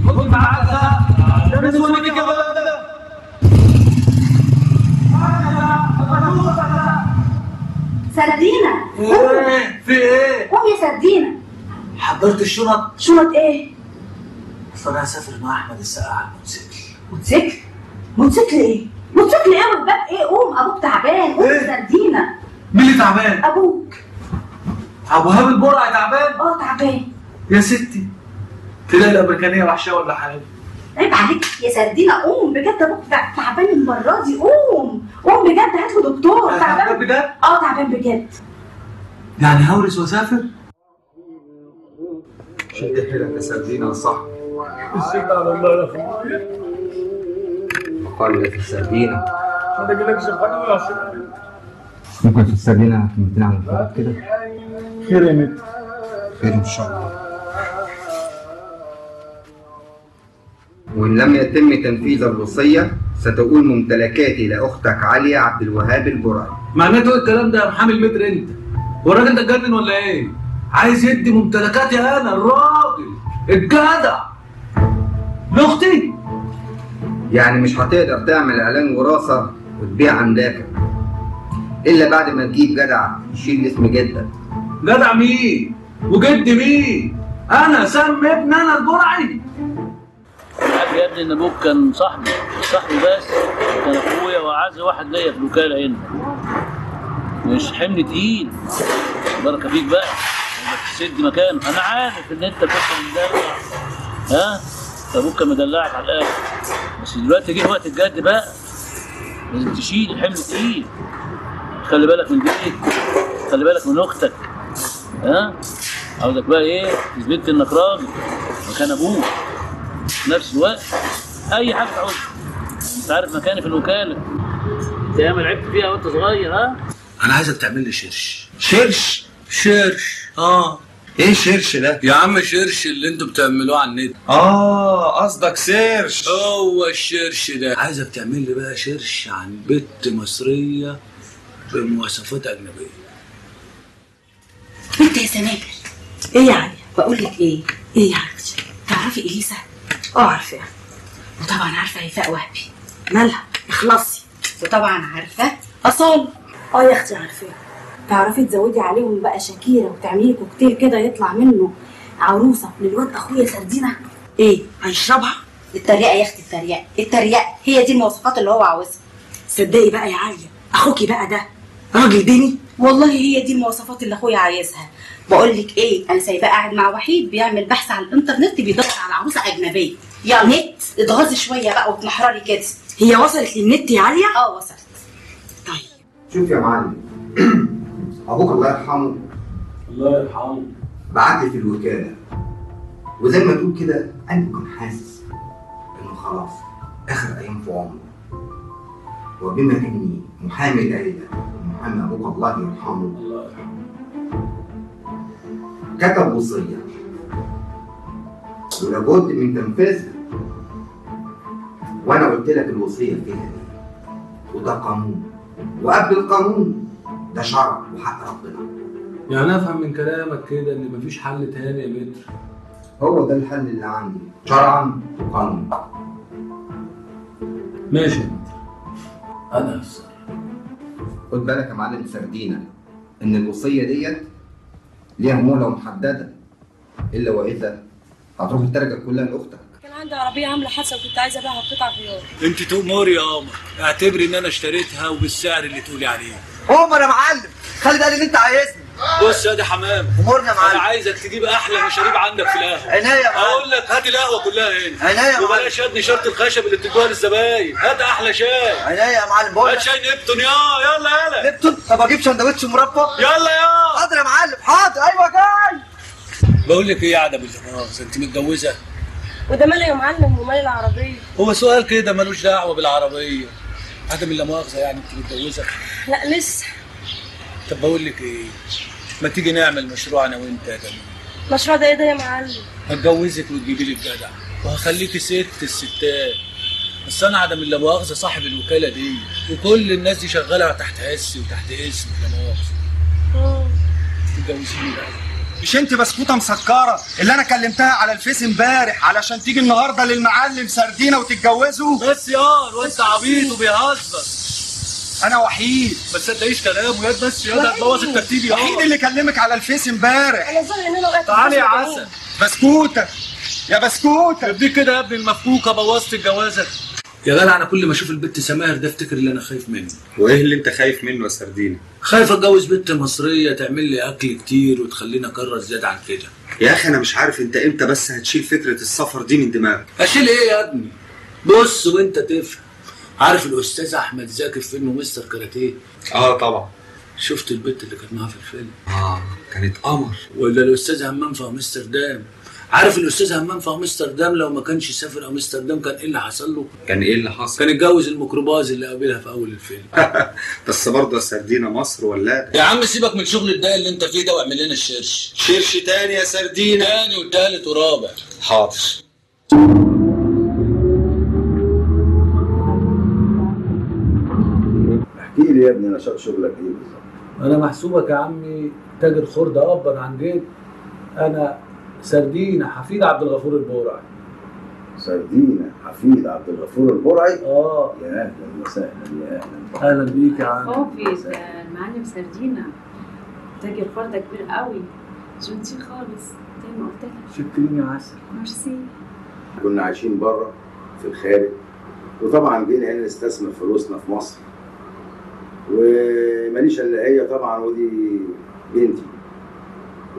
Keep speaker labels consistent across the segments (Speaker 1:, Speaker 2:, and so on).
Speaker 1: خد معاك ده مسؤول كده ولا
Speaker 2: سردينة.
Speaker 1: ايه في ايه؟
Speaker 2: قوم يا سردينة.
Speaker 1: حضرت الشنط؟
Speaker 2: شنط ايه؟
Speaker 1: اصل انا هسافر مع احمد السقا على الموتوسيكل.
Speaker 2: موتوسيكل؟ موتوسيكل ايه؟ موتوسيكل ايه والباب ايه؟ قوم ابوك تعبان. قوم يا سردينة.
Speaker 1: مين اللي تعبان؟
Speaker 2: ابوك.
Speaker 1: ابو هاب البرع تعبان؟
Speaker 2: اه تعبان
Speaker 1: يا ستي. تلاقي الامريكانيه وحشه ولا حاجه؟
Speaker 2: عيب عليك يا سردينة. قوم بجد ابوك تعبان المره دي. قوم قوم بجد هات له دكتور.
Speaker 1: تعبان بجد؟
Speaker 2: اه تعبان بجد.
Speaker 1: يعني هورس واسافر؟
Speaker 3: شد حيلك يا سردينة يا صاحبي.
Speaker 1: الشد على الله يا اخويا.
Speaker 3: مقال في السردينة.
Speaker 1: ما تجيلكش حاجه ولا شيء.
Speaker 3: ممكن في السردينة تمدنا على الفرق كده؟
Speaker 1: خير يا متر.
Speaker 3: خير إن شاء الله. وإن لم يتم تنفيذ الوصية ستؤول ممتلكاتي لأختك عليا عبد الوهاب البرعي.
Speaker 1: معناته ايه الكلام ده يا محامي المتر انت؟ هو الراجل ده اتجنن ولا ايه؟ عايز يدي ممتلكاتي انا الراجل الجدع لاختي؟
Speaker 3: يعني مش هتقدر تعمل إعلان وراثة وتبيع أملاكك إلا بعد ما تجيب جدع يشيل اسم جدك.
Speaker 1: جدع مين؟ وجد مين؟ أنا سمي ابن أنا البرعي؟
Speaker 4: عارف يا ابني إن أبوك كان صاحبي بس كان أخويا وأعز واحد ليا في الوكالة هنا. مش حمل تقيل. بركة فيك بقى إنك تسد مكانه. أنا عارف إن أنت كنت مدلع. ها؟ أبوك كان مدلعك على الآخر. بس دلوقتي جه وقت الجد بقى. لازم تشيل الحمل التقيل. خلي بالك من بيتك. خلي بالك من أختك. ها؟ عاوزك بقى إيه؟ تثبت إنك راجل مكان أبوك. في نفس الوقت أي حاجة تعوزها. أنت عارف مكاني في الوكالة. أنت ياما لعبت فيها وأنت صغير ها؟
Speaker 1: أنا عايزك تعمل لي شرش.
Speaker 5: شرش ايه شرش ده؟
Speaker 1: يا عم شرش اللي انتوا بتعملوه على النت.
Speaker 5: قصدك سيرش.
Speaker 1: هو الشرش ده. عايزك تعمل لي بقى شرش عن بنت مصرية بمواصفات أجنبية.
Speaker 2: بنت يا سناجل. ايه يا عليا؟ بقول لك ايه يا حبيبتي؟ تعرفي اليسا؟ عارفاها. وطبعا عارفه هيفاء وهبي. مالها؟ اخلصي. وطبعا عارفه اصاله. يا اختي عارفاها. تعرفي تزودي عليهم بقى شاكيره وتعملي كوكتيل كده يطلع منه عروسه للواد اخويا سردينه. ايه هيشربها؟ التريقه يا اختي. التريقه هي دي المواصفات اللي هو عاوزها. صدقي بقى يا عاليه اخوكي بقى ده راجل ديني. والله هي دي المواصفات اللي اخويا عايزها. بقول لك ايه، انا سايباه قاعد مع وحيد بيعمل بحث على الانترنت بيدور على عروسه اجنبيه. يا نت اتغاظي شويه بقى وتمحرري كده. هي وصلت للنت يا عاليه؟ وصلت. طيب
Speaker 3: شوف يا معلم. أبوك الله يرحمه.
Speaker 1: الله يرحمه.
Speaker 3: بعت لي في الوكالة. وزي ما تقول كده قلبي كان حاسس إنه خلاص آخر أيام في عمره. وبما إني محامي العيلة ومحامي أبوك الله يرحمه.
Speaker 1: الله يرحمه.
Speaker 3: كتب وصية ولابد من تنفيذها. وأنا قلت لك الوصية فيها إيه؟ وده قانون. وقبل القانون ده شرع وحق ربنا.
Speaker 1: يعني افهم من كلامك كده ان مفيش حل تاني يا متر؟
Speaker 3: هو ده الحل اللي عندي شرعا وقانونا.
Speaker 1: ماشي يا متر. انا هفسر.
Speaker 3: خد بالك يا معلم سردينة ان الوصية ديت ليها مهلة محددة الا واذا هتروح التركة كلها لاختك.
Speaker 6: كان عندي عربية عاملة حادثة وكنت عايزة ابيعها بقطع غيار.
Speaker 1: انت تؤمري يا قمر. اعتبري ان انا اشتريتها وبالسعر اللي تقولي عليه.
Speaker 5: عمر يا معلم خالد قال ان انت عايزني.
Speaker 1: بص يا دي حمام.
Speaker 5: امورنا يا معلم.
Speaker 1: انا عايزك تجيب احلى مشاريب عندك في القهوه.
Speaker 5: عينيا يا معلم.
Speaker 1: اقول لك هات القهوه كلها هنا.
Speaker 5: عينيا يا معلم.
Speaker 1: وبلاش يا ابني شرط الخشب اللي بتدوها للزباين. هات احلى شاي.
Speaker 5: عينيا يا معلم. بقول
Speaker 1: هات شاي نبتون. يلا
Speaker 5: نبتون. طب اجيب سندوتش مربى.
Speaker 1: يلا
Speaker 5: حاضر يا معلم حاضر. ايوه جاي.
Speaker 1: بقول لك ايه يا عدم الجماز، انت متجوزه؟
Speaker 6: وده مالي يا معلم ومال العربية؟
Speaker 1: هو سؤال كده ملوش دعوه بالعربيه. عدم لا مؤاخذه يعني انت متجوزه؟
Speaker 6: لا لسه.
Speaker 1: طب بقول لك ايه، ما تيجي نعمل مشروع انا وانت يا جميل.
Speaker 6: مشروع ده ايه ده يا معلم؟
Speaker 1: هتجوزك وتجيبي لي الجدع وهخليكي ست الستات. بس انا عدم لا مؤاخذه صاحب الوكاله دي وكل الناس دي شغاله تحت اسمي وتحت اسمك لا مؤاخذه. تتجوزيني بقى.
Speaker 5: مش انت بسكوته مسكره اللي انا كلمتها على الفيس امبارح علشان تيجي النهارده للمعلم سردينه وتتجوزوا؟
Speaker 1: بس يار وانت عبيط وبيهزر.
Speaker 5: انا وحيد.
Speaker 1: ما تصدقيش كلامه ياد، بس ياد هتبوظ الترتيب يا
Speaker 5: وحيد اللي كلمك على الفيس امبارح.
Speaker 6: انا ظاهر ان انا وقعت.
Speaker 1: تعالي يا عسل.
Speaker 5: بسكوته يا بسكوته.
Speaker 1: اديك كده يا ابني المفكوكه، بوظت الجوازه. يا جدع انا كل ما اشوف البت سماهر ده افتكر اللي انا خايف منه.
Speaker 7: وايه اللي انت خايف منه يا سردينه؟
Speaker 1: خايف اتجوز بنت مصريه تعمل لي اكل كتير وتخليني اكرر زياده عن كده.
Speaker 7: يا اخي انا مش عارف انت امتى بس هتشيل فكره السفر دي من دماغك.
Speaker 1: اشيل ايه يا ابني؟ بص وانت تفهم. عارف الاستاذ احمد زكي في فيلم مستر كاراتيه؟
Speaker 7: اه طبعا.
Speaker 1: شفت البت اللي كانت معاها في الفيلم؟
Speaker 7: كانت قمر.
Speaker 1: ولا الاستاذ همام في امستردام؟ عارف الاستاذ همام في امستردام لو ما كانش سافر امستردام كان ايه اللي حصل له؟
Speaker 7: كان ايه اللي حصل؟
Speaker 1: كان اتجوز الميكروباز اللي قابلها في اول الفيلم.
Speaker 7: بس برضه يا سردينه مصر ولا
Speaker 1: يا عم سيبك من شغل الداي اللي انت فيه ده واعمل لنا الشرش.
Speaker 7: شرش تاني يا سردينه؟
Speaker 1: تاني وتالت ورابع.
Speaker 7: حاضر.
Speaker 8: احكي لي يا ابني نشاط شغلك ايه بالظبط؟
Speaker 1: انا محسوبك يا عمي تاجر خردة ابا عن جد. انا سردينه حفيد عبد الغفور البورعي.
Speaker 8: سردينه حفيد عبد الغفور البورعي؟
Speaker 1: اه.
Speaker 8: يا اهلا وسهلا يا اهلا.
Speaker 1: اهلا بيك يا عم.
Speaker 9: حافظ المعلم سردينه تاجر خردة كبير قوي، جنتي خالص زي ما قلت لك.
Speaker 1: شكرين يا عسل.
Speaker 9: ميرسي.
Speaker 8: كنا عايشين بره في الخارج وطبعا جينا هنا نستثمر فلوسنا في مصر، وماليش الا هي طبعا، ودي بنتي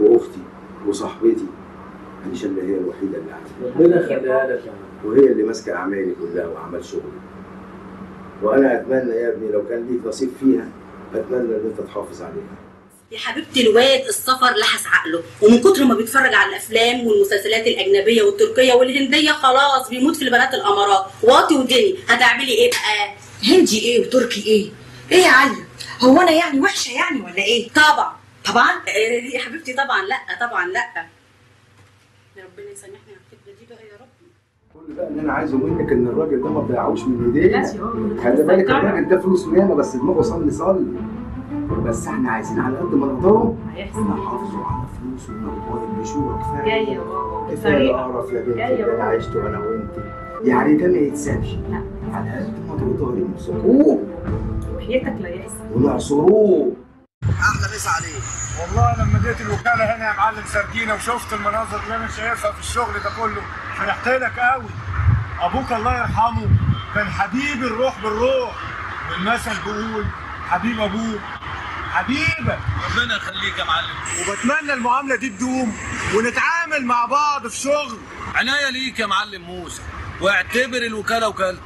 Speaker 8: واختي وصاحبتي، ماليش الا هي الوحيده اللي عندي.
Speaker 1: ربنا يخليها لك يا عم.
Speaker 8: وهي اللي ماسكه اعمالي كلها واعمال شغلي. وانا اتمنى يا ابني لو كان ليك نصيب فيها اتمنى ان انت تحافظ عليها.
Speaker 2: يا حبيبتي الواد السفر لحس عقله، ومن كتر ما بيتفرج على الافلام والمسلسلات الاجنبيه والتركيه والهنديه خلاص بيموت في البنات الامارات. واطي ودني هتعملي ايه بقى؟
Speaker 10: هندي ايه وتركي ايه؟ ايه يا عليا؟ هو انا يعني وحشه يعني ولا ايه؟ طبعا
Speaker 2: يا حبيبتي طبعا لا، طبعا لا. يا ربنا يسامحني على الفكره دي بقى يا رب.
Speaker 8: كل بقى اللي انا عايزه منك ان الراجل ده ما تضيعوش من ايدينا.
Speaker 9: لا يا بابا.
Speaker 8: خلي بالك الراجل ده فلوس ياما بس دماغه صلي. بس احنا عايزين على قد ما نقدره نحافظوا على فلوسه ونقبض بشوره. كفايه
Speaker 9: جاي يا بابا.
Speaker 8: كفايه اعرف يا بنتي اللي انا عشته انا وانت، يعني ده ما يتسابش. لا على قد ما تقدري نمسكوه
Speaker 9: وحياتك لا يحصل
Speaker 8: ونعصروه.
Speaker 5: احلى مسا عليك. والله لما جيت الوكاله هنا يا معلم سردينه وشفت المناظر اللي انا شايفها في الشغل ده كله فرحت لك قوي. ابوك الله يرحمه كان حبيب الروح بالروح، والمثل بيقول حبيب ابوك حبيبك.
Speaker 1: ربنا يخليك يا معلم.
Speaker 5: وبتمنى المعامله دي تدوم ونتعامل مع بعض في شغل.
Speaker 1: عناية ليك يا معلم موسى، واعتبر الوكاله وكالتك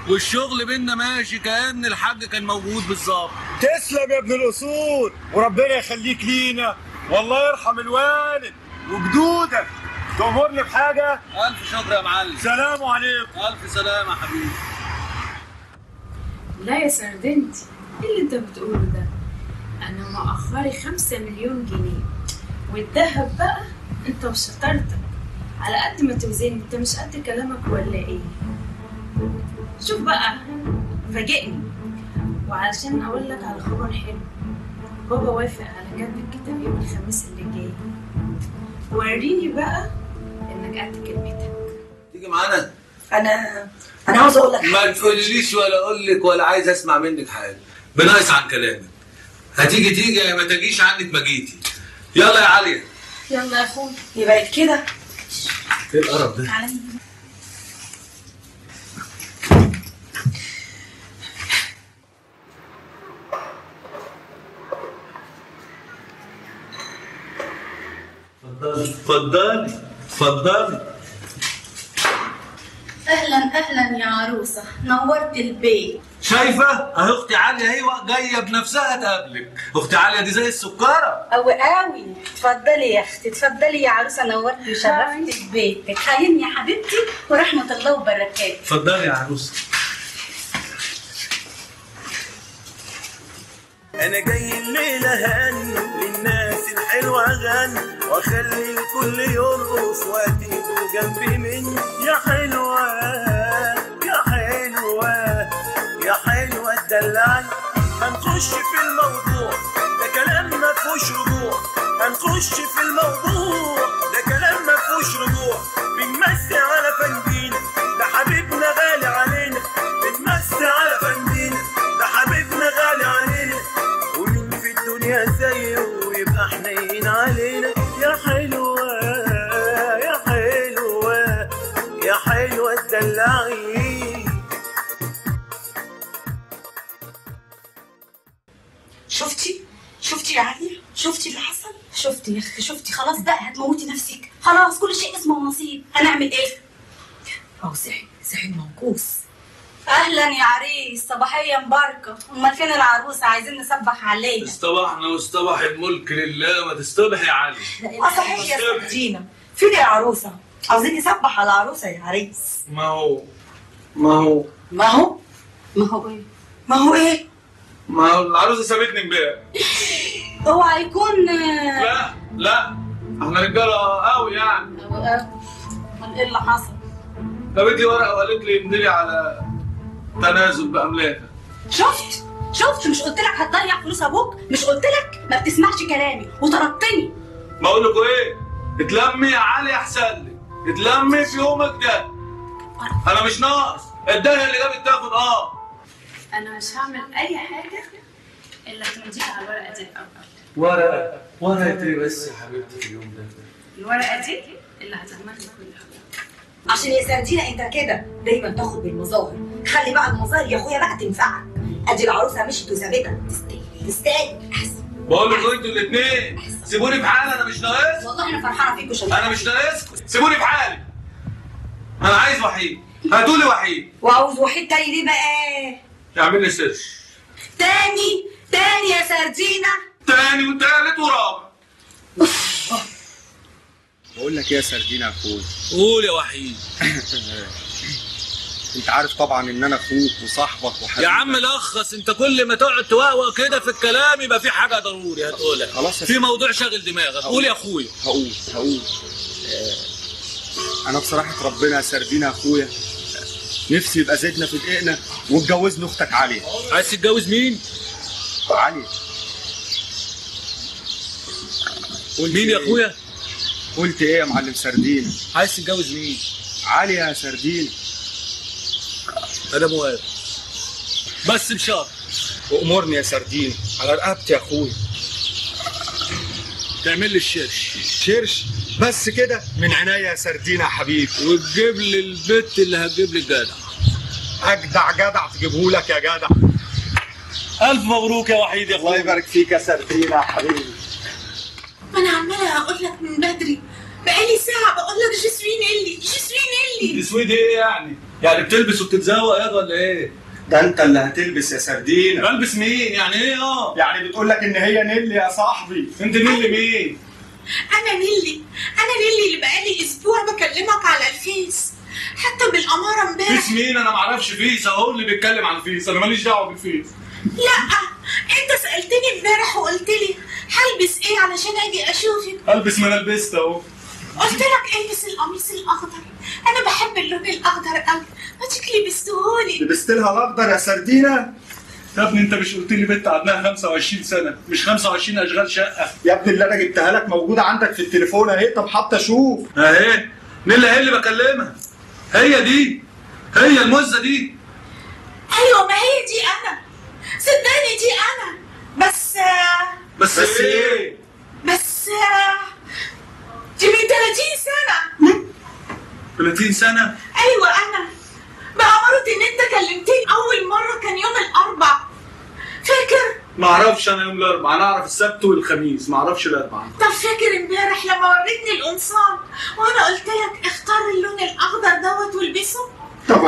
Speaker 1: والشغل بينا ماشي كأن الحاج كان موجود بالظبط.
Speaker 5: تسلم يا ابن الاصول، وربنا يخليك لينا، والله يرحم الوالد وجدودك. تأمرني بحاجه؟
Speaker 1: الف شكر يا معلم.
Speaker 5: سلام عليكم.
Speaker 1: الف سلامه يا حبيبي.
Speaker 9: لا يا سردينتي، ايه اللي انت بتقوله ده؟ انا مؤخري 5 مليون جنيه، والذهب بقى انت وشطارتك على قد ما توزني. انت مش قد كلامك ولا ايه؟ شوف بقى فاجئني، وعلشان اقول لك على خبر حلو، بابا وافق على كتب الكتاب يوم الخميس اللي جاي. وريني بقى انك قد كلمتك.
Speaker 1: تيجي معانا؟
Speaker 10: انا عاوز اقول لك
Speaker 1: ما تقوليش ولا اقول لك ولا عايز اسمع منك حاجه، بناقص عن كلامك. هتيجي يا ما تجيش عنك ما جيتي. يلا يا عليا.
Speaker 10: يلا يا اخويا يبقى كده.
Speaker 1: ايه القرف ده؟ اتفضلي.
Speaker 2: اهلا يا عروسه، نورت البيت.
Speaker 1: شايفه؟ اهي اختي عاليه اهي جايه بنفسها تقابلك. اختي عاليه دي زي السكره.
Speaker 2: قوي. اتفضلي يا اختي، اتفضلي يا عروسه، نورتي وشرفتي بيتك. خايني يا حبيبتي ورحمه الله وبركاته.
Speaker 1: اتفضلي يا عروسه.
Speaker 11: انا جاي الليله هاني للناس الحلوه غني، واخلي الكل يرقص وتيجوا جنبي مني. يا حلوه يا حلوه يا حلوه اتدلعي. هنخش في الموضوع ده كلام ما فيهوش رجوع، هنخش ونخش في الموضوع، ده كلام مفهوش رجوع. بنمسي على فندينا، ده حبيبنا غالي علينا. بنمسي على فندينا، ده حبيبنا غالي علينا. ومين في الدنيا زيه ويبقى حنين علينا؟ يا حلوة يا حلوة يا حلوة تدلعي.
Speaker 2: شفتي يا عليا؟ شفتي اللي حصل؟ شفتي يا اختي شفتي. خلاص بقى هتموتي نفسك، خلاص كل شيء اسمه نصيب. هنعمل ايه؟ اهو صحي المنكوس. اهلا يا عريس، صباحيه مباركه. امال فين العروسه؟ عايزين نسبح عليها.
Speaker 1: اصطبحنا واصطبح الملك لله. ما تصطبح يا علي.
Speaker 10: صحيح يا سردينة. فين يا عروسه؟ عاوزين نسبح على العروسه يا عريس.
Speaker 1: ما هو
Speaker 10: ايه؟
Speaker 1: ما هو العروسه سابتني امبارح.
Speaker 2: اوعى يكون.
Speaker 1: لا احنا رجاله قوي يعني.
Speaker 2: امال ايه اللي حصل؟
Speaker 1: جابت لي ورقه وقالت لي امضي على تنازل باملاكك.
Speaker 2: شفت مش قلت لك هتضيع فلوس ابوك؟ مش قلت لك؟ ما بتسمعش كلامي وطردتني.
Speaker 1: بقول لكم ايه؟ اتلمي يا علي احسن لك، اتلمي في يومك ده. انا مش ناقص، الدنيا اللي جابت تاخد.
Speaker 9: انا مش هعمل اي حاجه الا تمضيك على الورقه دي الاول.
Speaker 1: ورقه ايه بس يا حبيبتي في اليوم ده؟
Speaker 9: الورقه دي اللي هتضمن لي كل حاجه.
Speaker 10: عشان يا سردينة انت كده دايما تاخد بالمظاهر. خلي بقى المظاهر يا اخويا بقى تنفعك. ادي العروسه مشيت وسابتها. تستاهل. احسن.
Speaker 1: بقول لكم انتوا الاثنين سيبوني في حالي. انا مش ناقص.
Speaker 10: والله انا فرحانه فيكوا شباب.
Speaker 1: انا مش ناقصكم، سيبوني في حالي. انا عايز وحيد، هاتوا لي وحيد.
Speaker 10: وعاوز وحيد تاني ليه بقى؟
Speaker 1: يعمل لي سيرش.
Speaker 10: تاني يا سردينة.
Speaker 1: تاني وتالت ورابع.
Speaker 7: بقول لك ايه يا سردينة يا اخويا؟
Speaker 1: قول يا وحيد.
Speaker 7: انت عارف طبعا ان انا اخوك وصاحبك وحبيبك.
Speaker 1: يا عم لخص، انت كل ما تقعد توقوق كده في الكلام يبقى في حاجه ضروري هتقولها.
Speaker 7: خلاص
Speaker 1: في موضوع شاغل دماغك. قول يا اخويا.
Speaker 7: هقول انا بصراحه ربنا يا سردينة يا اخويا نفسي يبقى زدنا في دقيقنا واتجوزنا اختك علي.
Speaker 1: عايز تتجوز مين؟
Speaker 7: علي.
Speaker 1: مين يا اخويا؟
Speaker 7: قلت ايه يا معلم سردينة؟
Speaker 1: عايز تتجوز مين؟
Speaker 7: علي يا سردينة.
Speaker 1: انا موافق بس بشرط.
Speaker 7: وامرني يا سردينة على رقبتي يا اخويا.
Speaker 1: تعمل لي الشرش
Speaker 7: بس كده من عناية يا سردينة يا حبيبي.
Speaker 1: وتجيب لي البت اللي هتجيب لي الجدع.
Speaker 7: اجدع جدع تجيبهولك يا جدع.
Speaker 1: الف مبروك يا وحيد يا اخويا.
Speaker 7: الله يبارك فيك يا سردينة يا حبيبي.
Speaker 10: ما انا عماله اقول لك من بدري، بقالي ساعه بقول لك جو سوي نيلي.
Speaker 1: تسوي دي ايه يعني؟ يعني بتلبس وبتتزوق يا ولا ايه؟
Speaker 7: ده انت اللي هتلبس يا سردينة.
Speaker 1: بلبس مين؟ يعني ايه؟
Speaker 7: يعني بتقول لك ان هي نيلي يا صاحبي.
Speaker 1: انت نيلي مين؟
Speaker 10: انا نيلي اللي بقالي اسبوع بكلمك على الفيس، حتى بالاماره امبارح.
Speaker 1: فيس مين؟ انا معرفش فيس. اهو اللي بيتكلم عن فيس، انا ماليش دعوه بالفيس.
Speaker 10: لا انت سالتني امبارح وقلت لي هلبس ايه علشان اجي اشوفك.
Speaker 1: البس ما انا لبست اهو.
Speaker 10: قلت لك البس القميص الاخضر، انا بحب اللون الاخضر قوي، ما تيجي لبستهولي.
Speaker 7: لبست لها الاخضر يا سردينة؟
Speaker 1: يا ابني انت مش قلت لي بنت عندها 25 سنه مش 25 اشغال شقه؟
Speaker 7: يا ابني اللي انا جبتها لك موجوده عندك في التليفون اهي. طب حتى شوف
Speaker 1: اهي. نيلي هي اللي بكلمها. هي دي، هي المزه دي.
Speaker 10: ايوه ما هي دي انا، صدقني دي انا.
Speaker 1: بس ايه؟
Speaker 10: دي من 30 سنه.
Speaker 1: 30 سنه؟
Speaker 10: ايوه انا. بأمارة ان انت كلمتني اول مره كان يوم الاربع، فاكر؟
Speaker 1: ما اعرفش انا يوم الاربعاء، انا اعرف السبت والخميس، ما اعرفش الاربعاء.
Speaker 10: طب فاكر امبارح لما وريتني القمصان وانا قلت لك اختار اللون الاخضر دوت والبسه؟
Speaker 7: طب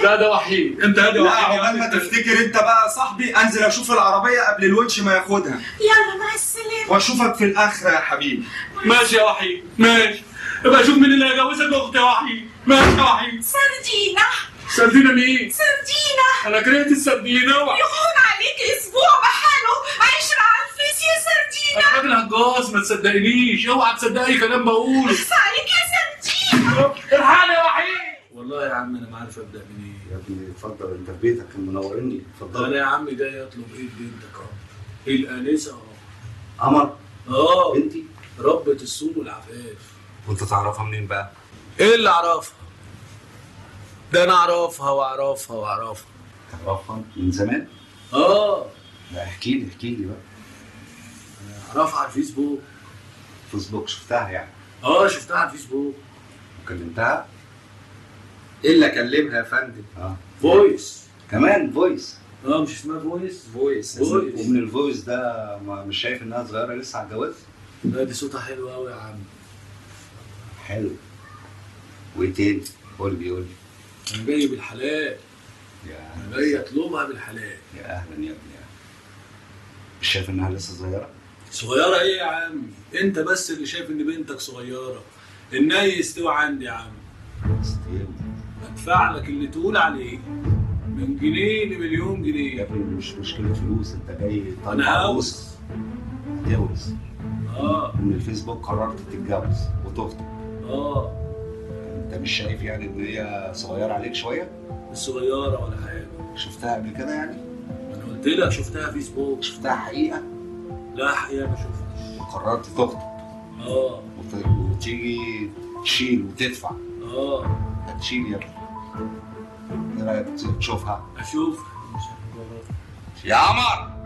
Speaker 1: ده وحيد. انت هادي
Speaker 7: لا
Speaker 1: وحيد.
Speaker 7: عقبال ما تفتكر انت بقى يا صاحبي انزل اشوف العربيه قبل الونش ما ياخدها.
Speaker 10: يلا مع السلامه.
Speaker 7: واشوفك في الاخره يا حبيبي.
Speaker 1: ماشي يا وحيد ماشي. ابقى اشوف مين اللي هيجوزك اختي يا وحيد. ماشي يا وحيد.
Speaker 10: سردينة
Speaker 1: مين؟
Speaker 10: سردينة.
Speaker 1: انا كرهت السردينة.
Speaker 10: يخون عليك اسبوع بحاله عايشة على الفيس يا سردينة.
Speaker 1: انا راجل هجاص ما تصدقنيش. اوعى تصدقي كلام بقوله.
Speaker 10: بس عليك يا سردينة.
Speaker 1: الحقني يا وحيد. والله يا عم انا ما عارف ابدا منين.
Speaker 8: يا ابني اتفضل، انت في بيتك منورني. اتفضل.
Speaker 1: انا يا عم جاي اطلب ايد بنتك اهو. الانسه اهو.
Speaker 8: قمر.
Speaker 1: بنتي. ربة السوق والعفاف.
Speaker 12: وانت تعرفها منين بقى؟
Speaker 1: ايه اللي اعرفها؟ ده انا اعرفها واعرفها واعرفها.
Speaker 12: تعرفها من زمان؟
Speaker 1: اه.
Speaker 12: لا احكي لي بقى.
Speaker 1: انا اعرفها على الفيسبوك.
Speaker 12: فيسبوك شفتها يعني؟
Speaker 1: اه شفتها على الفيسبوك.
Speaker 12: وكلمتها؟
Speaker 7: ايه اللي اكلمها يا فندم؟
Speaker 1: فويس.
Speaker 12: كمان فويس؟
Speaker 1: مش اسمها فويس؟
Speaker 7: فويس.
Speaker 12: ومن الفويس ده مش شايف انها صغيره لسه على الجواز؟
Speaker 1: لا دي صوتها حلو قوي يا عم.
Speaker 12: حلو. وايه تاني؟ قول لي.
Speaker 1: انا جاي بالحلال. انا جاي اطلبها بالحلال.
Speaker 12: يا اهلا يا ابني. مش شايف انها لسه صغيره؟
Speaker 1: صغيره ايه يا عم؟ انت بس اللي شايف ان بنتك صغيره. الناي يستوي عندي يا عم.
Speaker 12: استوي.
Speaker 1: ادفع لك اللي تقول عليه. من جنيه لمليون جنيه.
Speaker 12: يا ابني مش مشكله فلوس، انت جاي طالب
Speaker 1: انا عاوز
Speaker 12: تتجوز. من الفيسبوك قررت تتجوز وتخطب. انت مش شايف يعني ان هي صغيره عليك شويه؟
Speaker 1: مش صغيره ولا حاجه.
Speaker 12: شفتها قبل كده يعني؟
Speaker 1: انا قلت لك شفتها فيسبوك.
Speaker 12: شفتها حقيقه؟
Speaker 1: لا حقيقه ما شفتش.
Speaker 12: وقررت تخطب. وتيجي تشيل وتدفع. هتشيل يا ابني. ايه رايك تشوفها؟
Speaker 1: اشوفها.
Speaker 12: يا عمر.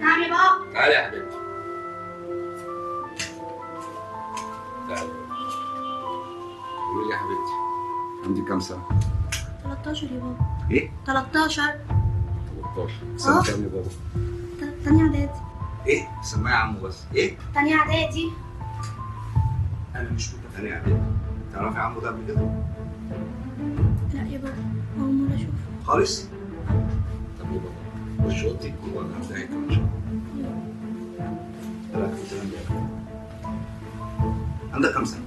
Speaker 10: نعم يا بابا.
Speaker 12: تعالي يا حبيبتي. تعالي. قولي لي يا حبيبتي، عندك كام سنة؟
Speaker 13: 13 يا بابا.
Speaker 12: ايه؟
Speaker 13: 13.
Speaker 12: 13. سنة كام يا بابا؟
Speaker 13: تانية اعدادي.
Speaker 12: ايه؟ سمعي يا عمو بس. ايه؟
Speaker 13: تانية اعدادي.
Speaker 12: انا مش متفق. تانية اعدادي. تعرفي يا عمو ده قبل كده؟
Speaker 13: لا يا بابا، أول مرة أشوفه.
Speaker 12: خالص؟ طب يا بابا خش اوضتك وانا هتلاقيك ان شاء الله. عندك كام سنة؟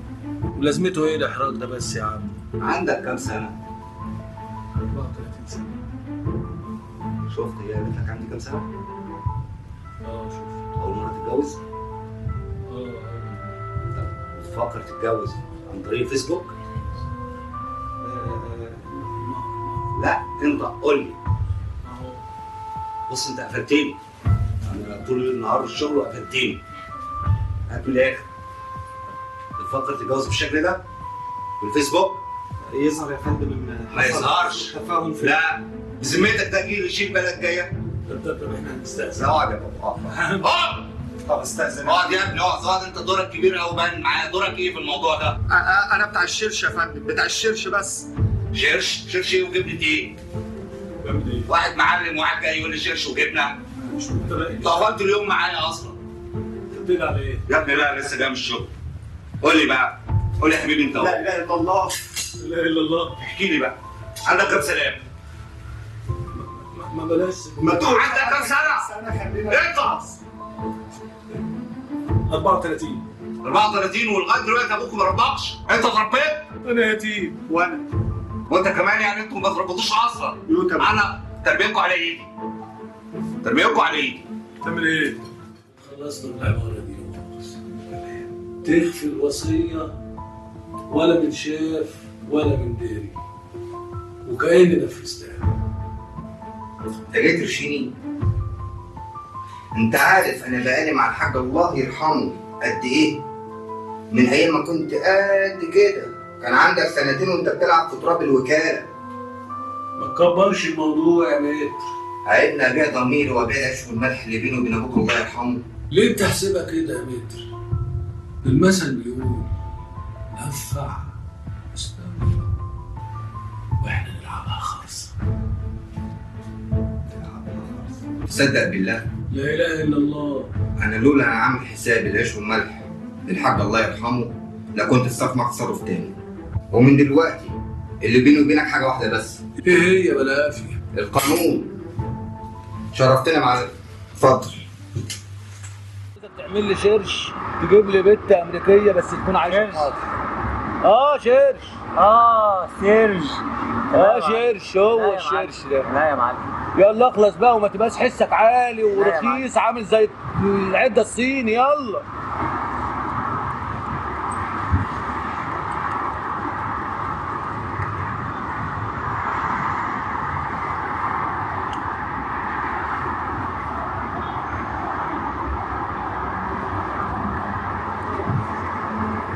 Speaker 1: ولازمته ايه الاحراج ده بس يا عم؟
Speaker 12: عندك كام سنة؟
Speaker 1: 34 سنة.
Speaker 12: شفت هي قالت لك عندي كام سنة؟
Speaker 1: شفت.
Speaker 12: أول مرة تتجوز؟ طب بتفكر تتجوز عن طريق فيسبوك؟ لا انت قول لي. بص انت قفلتني. انا طول النهار في الشغل وقفلتني. هات من الاخر. بتفكر تتجوز بالشكل ده؟ بالفيسبوك؟
Speaker 7: يظهر يا فندم
Speaker 12: ما يظهرش. لا بذمتك ده جيل يشيل بلد جايه؟
Speaker 1: طب احنا هنستأذن.
Speaker 12: اقعد يا بابا اقعد. طب استأذن. اقعد يا ابني اقعد. انت دورك كبير قوي باين معايا. دورك ايه في الموضوع ده؟
Speaker 7: انا بتاع الشرش يا فندم، بتاع الشرش بس.
Speaker 12: شرش ايه وجبنه ايه؟ واحد معلم واحد جاي يقول لي شرش وجبنه.
Speaker 1: مش متفق.
Speaker 12: طولت اليوم معايا اصلا.
Speaker 1: تبتدي على ايه؟
Speaker 12: يا ابني لا لسه جاي من الشغل. قول لي بقى. قول لي يا حبيبي انت.
Speaker 7: لا اله الا الله.
Speaker 1: لا اله الا الله.
Speaker 12: احكي لي بقى. عندك كام سنه؟
Speaker 1: ما بلاش.
Speaker 12: ما تقول عندك كام سنه؟ اطلع.
Speaker 1: 34.
Speaker 12: 34 ولغايه دلوقتي ابوك ما ربكش؟ انت اتربيت؟
Speaker 1: انا يتيم.
Speaker 12: وانت كمان يعني انتوا ما تربطوش اصلا. انا تربيتكم على ايدي.
Speaker 1: تعمل ايه؟ خلصنا من العباره دي. تخفي الوصيه ولا من شاف ولا من داري. وكأني نفذتها.
Speaker 3: انت جاي ترشيني؟ انت عارف انا بقالي مع الحاج الله يرحمه قد ايه؟ من ايام ما كنت قد كده، كان عندك سنتين وانت بتلعب في تراب الوكاله.
Speaker 1: ما تكبرش الموضوع يا متر.
Speaker 3: عيبنا ابيع ضميري وابيع العيش والملح اللي بيني وبين ابوك الله يرحمه.
Speaker 1: ليه بتحسبها كده يا متر؟ المثل بيقول نفع استنفع واحنا نلعبها خالص.
Speaker 3: تصدق بالله؟
Speaker 1: لا اله الا الله.
Speaker 3: انا لولا انا عامل حساب العيش والملح للحاج الله يرحمه لكنت استثمر تصرف تاني. ومن دلوقتي اللي بيني وبينك حاجه واحده بس.
Speaker 1: ايه هي بلا قافيه؟
Speaker 3: القانون. شرفتنا مع اتفضل.
Speaker 4: تعمل لي شرش تجيب لي بنت امريكيه بس تكون عايشه في مصر. شرش.
Speaker 14: سيرج.
Speaker 4: شرش. هو الشرش ده.
Speaker 14: لا يا معلم.
Speaker 4: يلا اخلص بقى وما تبقاش حسك عالي ورخيص عامل زي العده الصيني. يلا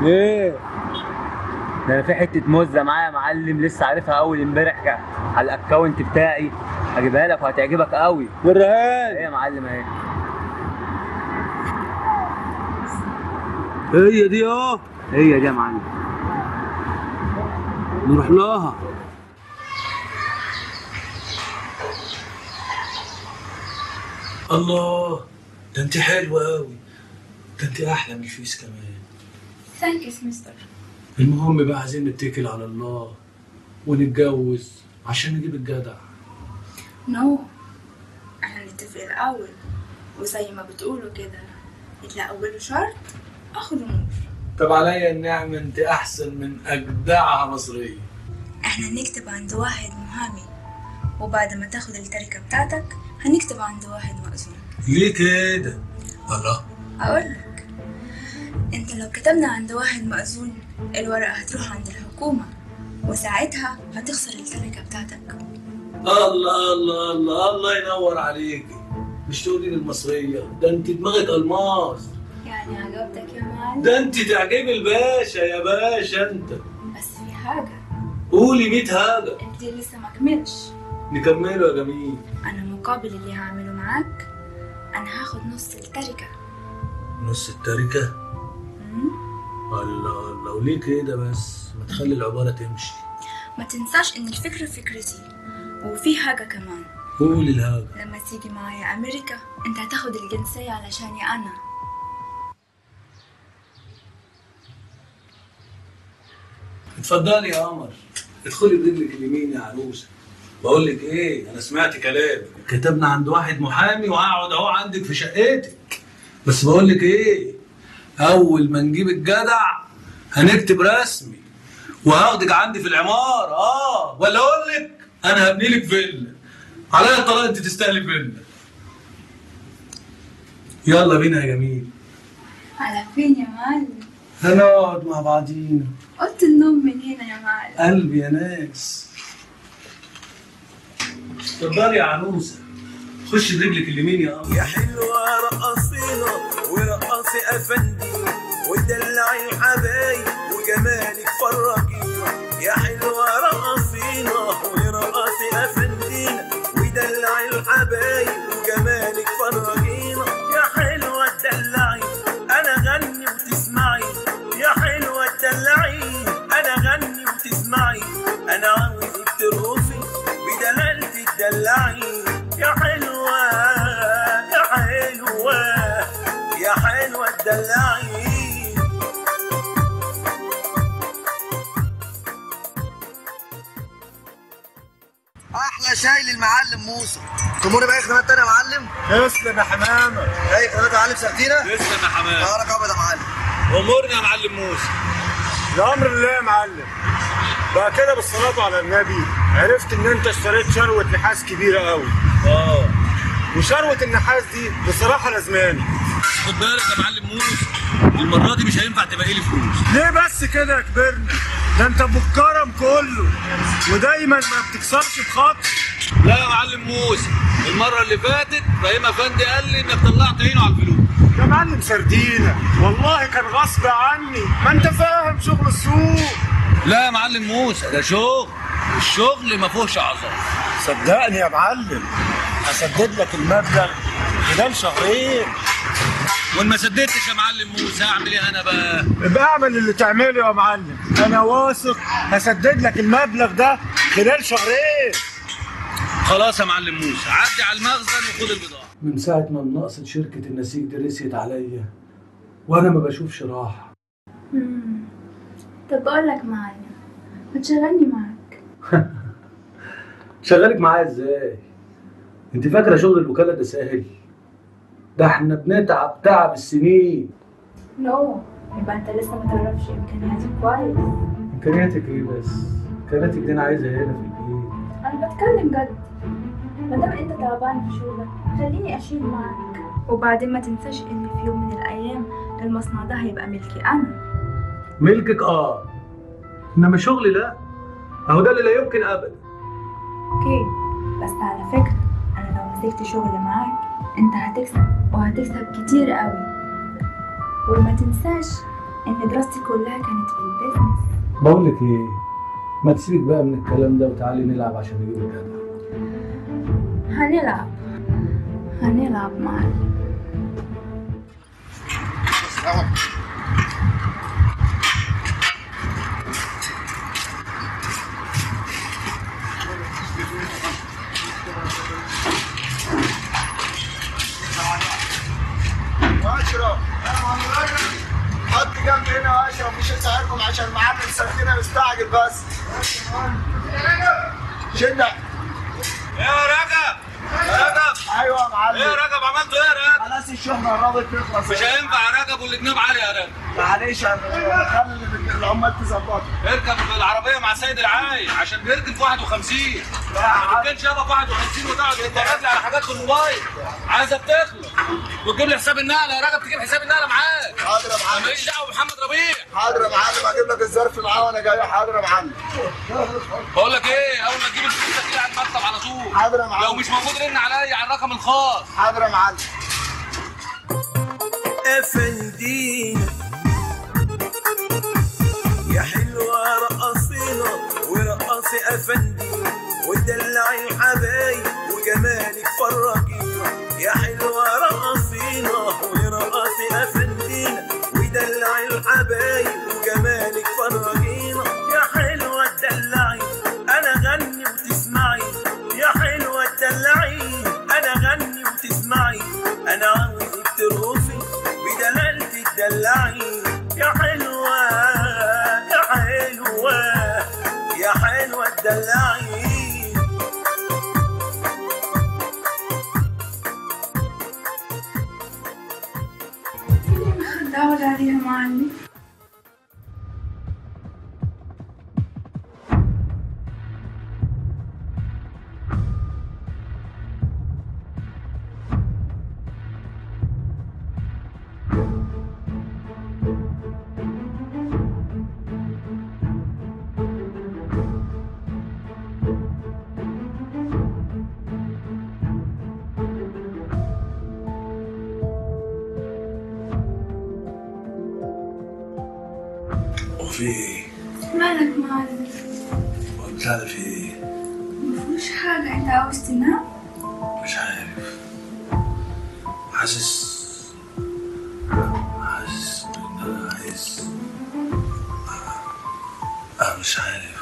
Speaker 14: ايه ده انا في حته مزه معايا يا معلم، لسه عارفها اول امبارح على الاكونت بتاعي، هجيبها لك وهتعجبك قوي. وريها لي. ايه يا معلم اهي.
Speaker 1: هي دي
Speaker 14: هي دي يا معلم.
Speaker 1: نروح لها. الله، ده انت حلوه قوي، ده انت احلى من الفيس كمان.
Speaker 9: ثانكس مستر.
Speaker 1: المهم بقى عايزين نتكل على الله ونتجوز عشان نجيب الجدع.
Speaker 9: نو، احنا نتفق الاول، وزي ما بتقولوا كده يطلع اول شرط اخد نور.
Speaker 1: طب عليا النعمة، انت احسن من اجدعها مصرية.
Speaker 9: احنا نكتب عند واحد محامي، وبعد ما تاخد التركة بتاعتك هنكتب عند واحد مأذون.
Speaker 1: ليه كده؟ الله،
Speaker 9: اقولك، انت لو كتبنا عند واحد مأذون الورقة هتروح عند الحكومة، وساعتها هتخسر التركة بتاعتك.
Speaker 1: الله الله الله الله ينور عليكي، مش تقولي المصرية، ده انت دماغك الماس.
Speaker 9: يعني عجبتك يا معلم؟
Speaker 1: ده انت تعجبي الباشا يا باشا انت.
Speaker 9: بس في حاجة.
Speaker 1: قولي 100 حاجة.
Speaker 9: انت لسه ما كملش.
Speaker 1: نكمله يا جميل.
Speaker 9: انا مقابل اللي هعمله معاك انا هاخد نص التركة.
Speaker 1: نص التركة؟ الله الله، وليه كده بس؟ ما تخلي العبارة تمشي.
Speaker 9: ما تنساش ان الفكرة فكرتي، وفي حاجة كمان.
Speaker 1: قولي الحاجة.
Speaker 9: لما تيجي معايا امريكا انت هتاخد الجنسية علشاني انا.
Speaker 1: اتفضلي يا قمر، ادخلي برجلك اليمين يا عروسه. بقول لك ايه، انا سمعت كلامك، كتبنا عند واحد محامي وهقعد اهو عندك في شقتك. بس بقول لك ايه، اول ما نجيب الجدع هنكتب رسمي وهاخدك عندي في العماره. ولا اقول لك انا هبني لك فيلا عليا الطلاق، انت تستاهلي فيلا. يلا بينا يا جميل.
Speaker 9: على فين يا معلم؟
Speaker 1: هنقعد مع بعضينا.
Speaker 9: اوضه النوم من هنا يا معلم.
Speaker 1: قلبي يا ناس. اتفضلي يا عروسه، خش برجلك اليمين يا قمر.
Speaker 11: يا حلوه رقصينا ورقصي افندي ودلعي الحبايب وجمالك فرجينا. يا حلوه رقصينا ورقصي افندينا ودلعي الحبايب وجمالك فرجينا. يا حلوه تدلعي انا غني وتسمعي. يا حلوه تدلعي انا غني وتسمعي. انا عاوزك ترقصي بدلالتي تدلعي. يا حلوه يا حلوه يا حلوه تدلعي.
Speaker 3: احلى شاي للمعلم موسى. تمر باي خدمات تانية يا معلم؟
Speaker 5: تسلم يا حمامه.
Speaker 3: اي خدمات يا معلم سردينه؟
Speaker 1: تسلم يا حمامه.
Speaker 3: بارك ابيض يا معلم.
Speaker 1: امورنا يا معلم موسى.
Speaker 5: الامر لله يا معلم. بقى كده بالصلاه على النبي عرفت ان انت اشتريت شروه نحاس كبيره قوي. وشروه النحاس دي بصراحه لازماني.
Speaker 1: خد بالك يا معلم موسى، المره دي مش هينفع تبقى لي فلوس.
Speaker 5: ليه بس كده يا كبرنا؟ ده انت ابو الكرم كله ودايما ما بتكسرش بخاطري.
Speaker 1: لا يا معلم موسى، المره اللي فاتت فهيم افندي قال لي انك طلعت عينه على الفلوس.
Speaker 5: يا معلم سردينه والله كان غصب عني، ما انت فاهم شغل السوق.
Speaker 1: لا يا معلم موسى، ده شغل، الشغل ما فيهوش عذر.
Speaker 5: صدقني يا معلم هسدد لك المبلغ خلال شهرين.
Speaker 1: وان ما سددتش يا معلم موسى اعمل ايه انا بقى؟
Speaker 5: ابقى اعمل اللي تعمله يا معلم، انا واثق هسدد لك المبلغ ده خلال شهرين.
Speaker 1: خلاص يا معلم موسى، عدي على المخزن وخد البضاعه. من ساعه ما مناقصه شركه النسيج دي رسيت عليا وانا ما بشوفش راحه.
Speaker 9: طب بقول لك معايا، ما تشغلني معاك.
Speaker 1: شغالك معايا ازاي؟ انت فاكره شغل الوكاله ده سهل؟ ده احنا بنتعب تعب السنين.
Speaker 9: نو، يبقى انت لسه ما تعرفش امكانياتي كويس.
Speaker 1: امكانياتك ايه بس؟ امكانياتك دي انا عايزها هنا في البيت.
Speaker 9: انا بتكلم جد، ما دام انت تعبان في شغلك خليني اشيل معاك. وبعدين ما تنساش ان في يوم من الايام المصنع ده هيبقى ملكي انا.
Speaker 1: ملكك انما شغلي لا، اهو ده اللي لا يمكن ابدا.
Speaker 9: اوكي، بس على فكره انا لو مسكت شغل معاك انت هتكسب، وهتكسب كتير قوي. وما تنساش ان دراستي كلها كانت في البيزنس.
Speaker 1: بقول لك ايه، ما تسيبك بقى من الكلام ده وتعالي نلعب عشان نجيب الجدع.
Speaker 9: هنلعب معاك.
Speaker 5: اشرف حط جنب هنا يا اشرف، مش هساعدكم عشان معلم سردينه مستعجل بس. شدة
Speaker 11: يا رجب
Speaker 5: ايوه يا معلم.
Speaker 11: ايه يا رجب عملتوا ايه يا رجب؟
Speaker 5: خلاص الشحنه قربت تخلص.
Speaker 11: مش هينفع يا رجب والجناب عالي يا رجب.
Speaker 5: معلش خلي العمال تظبطها.
Speaker 11: اركب العربيه مع سيد العايل عشان بيركب في 51. ما تركنش يابا في 51 وتقعد تتفرج لي على حاجات في الموبايل. عايزك تخلص وتجيب لي حساب النقله يا رجب، تجيب حساب النقله معاك.
Speaker 5: حاضر يا معلم.
Speaker 11: ماليش دعوه بمحمد ربيع.
Speaker 5: حاضر يا معلم، هجيب لك الظرف معاه وانا جاي. حاضر يا معلم.
Speaker 11: بقول لك ايه، اول ما تجيب الفلوس هتجيلي على المكتب على طول.
Speaker 5: حاضر يا معلم.
Speaker 11: لو مش موجود رن عليا على الرقم الخاص.
Speaker 5: حاضر يا معلم.
Speaker 11: افندينا يا حلوة رقصينا ورقصي افندينا ودلعي الحبايب وجمالك فرجينا. يا حلوة رقصينا ورقصي افندينا ودلعي الحبايب وجمالك فرجينا. يا حلوة تدلعي انا غني وتسمعي. يا حلوة تدلعي انا غني وتسمعي. انا عاوزك ترقصي بدلالتي تدلعي. يا حلوة يا حلوة يا حلوة تدلعي.
Speaker 9: داود عليها معلم.
Speaker 1: وفي ايه؟
Speaker 9: مالك معلم؟
Speaker 1: قلت لها في ايه؟
Speaker 9: مفيش حاجة. انت عاوز تنام؟
Speaker 1: مش عارف، حاسس ان انا عايز مش عارف.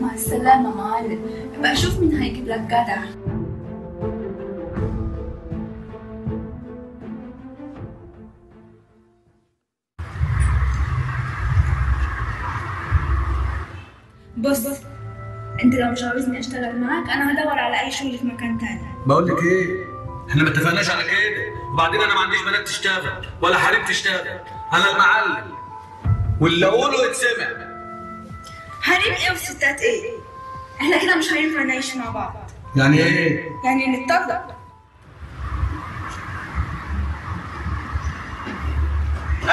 Speaker 9: مع السلامة معلم. بقى شوف مين هيجيب لك جدع. بص انت لو مش عاوزني اشتغل معاك انا هدور على اي شغل في مكان تاني.
Speaker 1: بقول لك ايه، احنا ما اتفقناش على كده. وبعدين انا ما عنديش بنات تشتغل ولا حريم تشتغل، انا المعلم واللي اقوله يتسمع.
Speaker 9: حريم ايه وستات ايه؟ احنا كده مش هينفع نعيش مع بعض.
Speaker 1: يعني ايه؟
Speaker 9: يعني نتطلق.